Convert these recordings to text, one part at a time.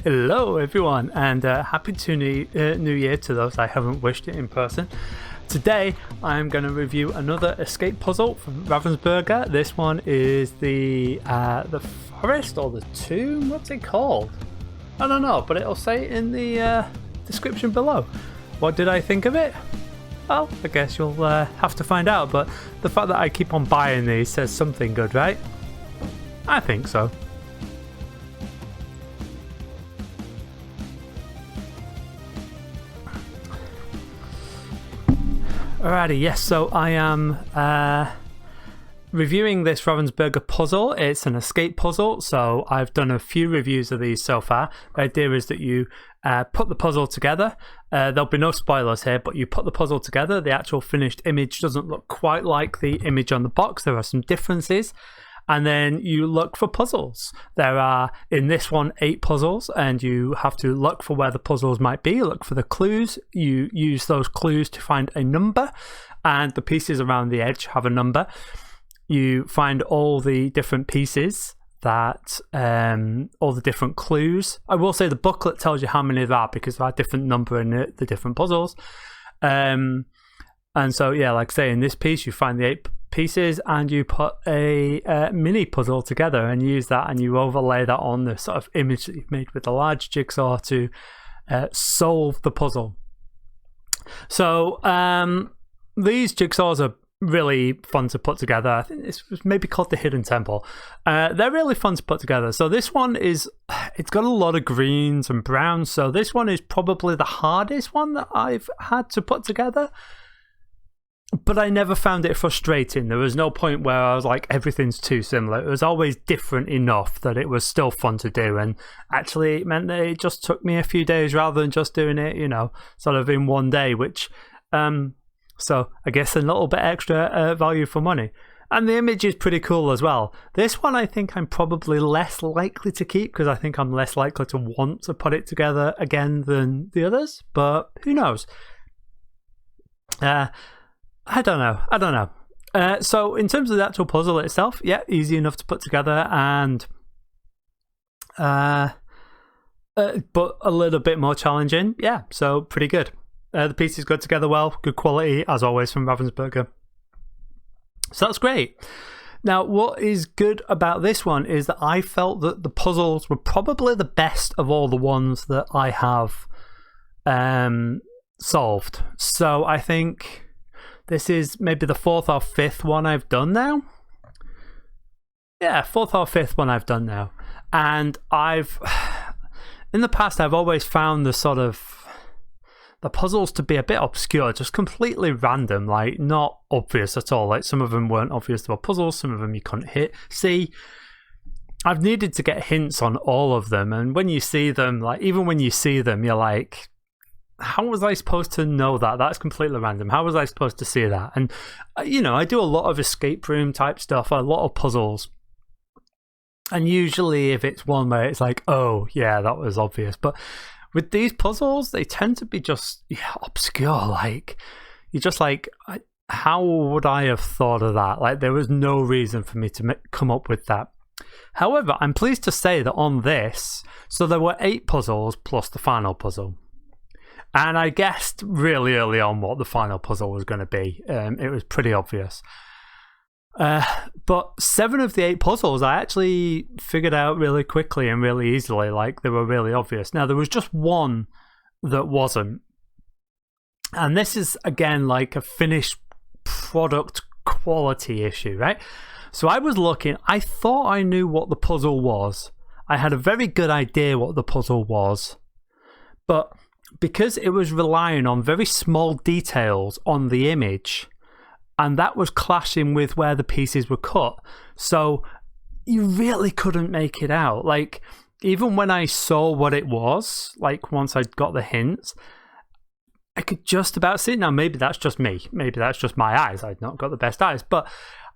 Hello everyone, and happy New Year to those I haven't wished it in person. Today I'm going to review another escape puzzle from Ravensburger. This one is the forest or the tomb. What's it called? I don't know, but it'll say in the description below. What did I think of it? Well, I guess you'll have to find out, but the fact that I keep on buying these says something good, right? I think so. Alrighty, yes, so I am reviewing this Ravensburger puzzle. It's an escape puzzle, so I've done a few reviews of these so far. The idea is that you put the puzzle together. There'll be no spoilers here, but you put the puzzle together. The actual finished image doesn't look quite like the image on the box. There are some differences. And then you look for puzzles. There are, in this one, 8 puzzles, and you have to look for where the puzzles might be, look for the clues. You use those clues to find a number, and the pieces around the edge have a number. You find all the different pieces that, all the different clues. I will say the booklet tells you how many there are, because there are different number in the different puzzles. And so, yeah, like I say, in this piece, you find the 8 pieces and you put a mini puzzle together and use that, and you overlay that on the sort of image that you've made with a large jigsaw to solve the puzzle. So these jigsaws are really fun to put together. I think this was maybe called the Hidden Temple. They're really fun to put together. So this one it's got a lot of greens and browns, so this one is probably the hardest one that I've had to put together. But I never found it frustrating. There was no point where I was like, everything's too similar. It was always different enough that it was still fun to do. And actually, it meant that it just took me a few days rather than just doing it, sort of in one day, which, so I guess a little bit extra value for money. And the image is pretty cool as well. This one, I think I'm probably less likely to keep because I think I'm less likely to want to put it together again than the others. But who knows? I don't know. So in terms of the actual puzzle itself, yeah, easy enough to put together, and but a little bit more challenging. Yeah, so pretty good. The pieces go together well, good quality as always from Ravensburger. So that's great. Now, what is good about this one is that I felt that the puzzles were probably the best of all the ones that I have solved. So I think this is maybe the 4th or 5th one I've done now. Yeah, 4th or 5th one I've done now. And in the past, I've always found the puzzles to be a bit obscure, just completely random, like not obvious at all. Like some of them weren't obvious they were puzzles, some of them you couldn't see. I've needed to get hints on all of them, and when you see them, like even when you see them, you're like, how was I supposed to know that? That's completely random. How was I supposed to see that? And, I do a lot of escape room type stuff, a lot of puzzles. And usually if it's one where it's like, oh, yeah, that was obvious. But with these puzzles, they tend to be just obscure. Like, you're just like, how would I have thought of that? Like, there was no reason for me to come up with that. However, I'm pleased to say that on this, so there were 8 puzzles plus the final puzzle. And I guessed really early on what the final puzzle was going to be. It was pretty obvious. But 7 of the 8 puzzles I actually figured out really quickly and really easily. Like, they were really obvious. Now, there was just one that wasn't. And this is, again, like a finished product quality issue, right? So I was looking. I thought I knew what the puzzle was. I had a very good idea what the puzzle was. But because it was relying on very small details on the image, and that was clashing with where the pieces were cut, so you really couldn't make it out. Like, even when I saw what it was, like once I got the hints, I could just about see it. Now, maybe that's just me. Maybe that's just my eyes. I'd not got the best eyes, but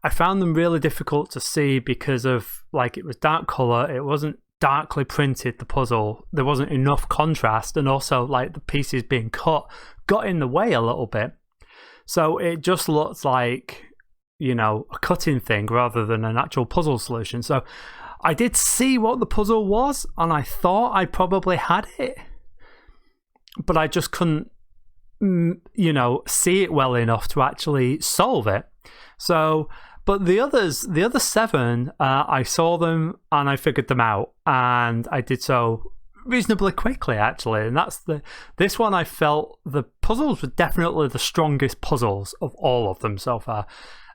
I found them really difficult to see because of, like, it was dark color. It wasn't darkly printed, the puzzle. There wasn't enough contrast, and also like the pieces being cut got in the way a little bit, so it just looked like a cutting thing rather than an actual puzzle solution. So I did see what the puzzle was, and I thought I probably had it, but I just couldn't, see it well enough to actually solve it. So, but the other 7, I saw them and I figured them out, and I did so reasonably quickly, actually. And this one, I felt the puzzles were definitely the strongest puzzles of all of them so far.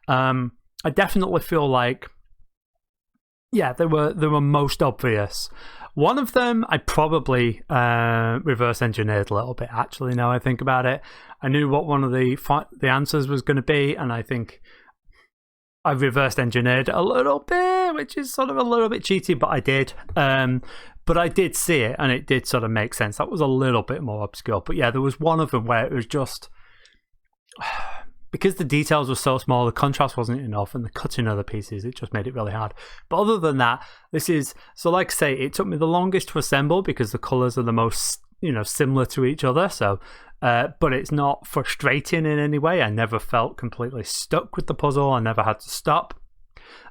I definitely feel like, yeah, they were most obvious. One of them I probably reverse engineered a little bit, actually, now I think about it. I knew what one of the answers was going to be, and I think I reverse engineered it a little bit, which is sort of a little bit cheaty, but I did. But I did see it, and it did sort of make sense. That was a little bit more obscure. But yeah, there was one of them where it was just... because the details were so small, the contrast wasn't enough, and the cutting of the pieces, it just made it really hard. But other than that, this is... So like I say, it took me the longest to assemble because the colours are the most, similar to each other. So, but it's not frustrating in any way. I never felt completely stuck with the puzzle. I never had to stop.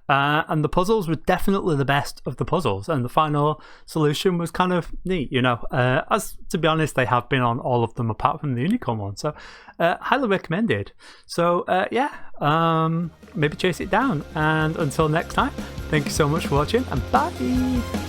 And the puzzles were definitely the best of the puzzles, and the final solution was kind of neat, as to be honest, they have been on all of them apart from the unicorn one, so highly recommended. So maybe chase it down, and until next time, thank you so much for watching, and bye.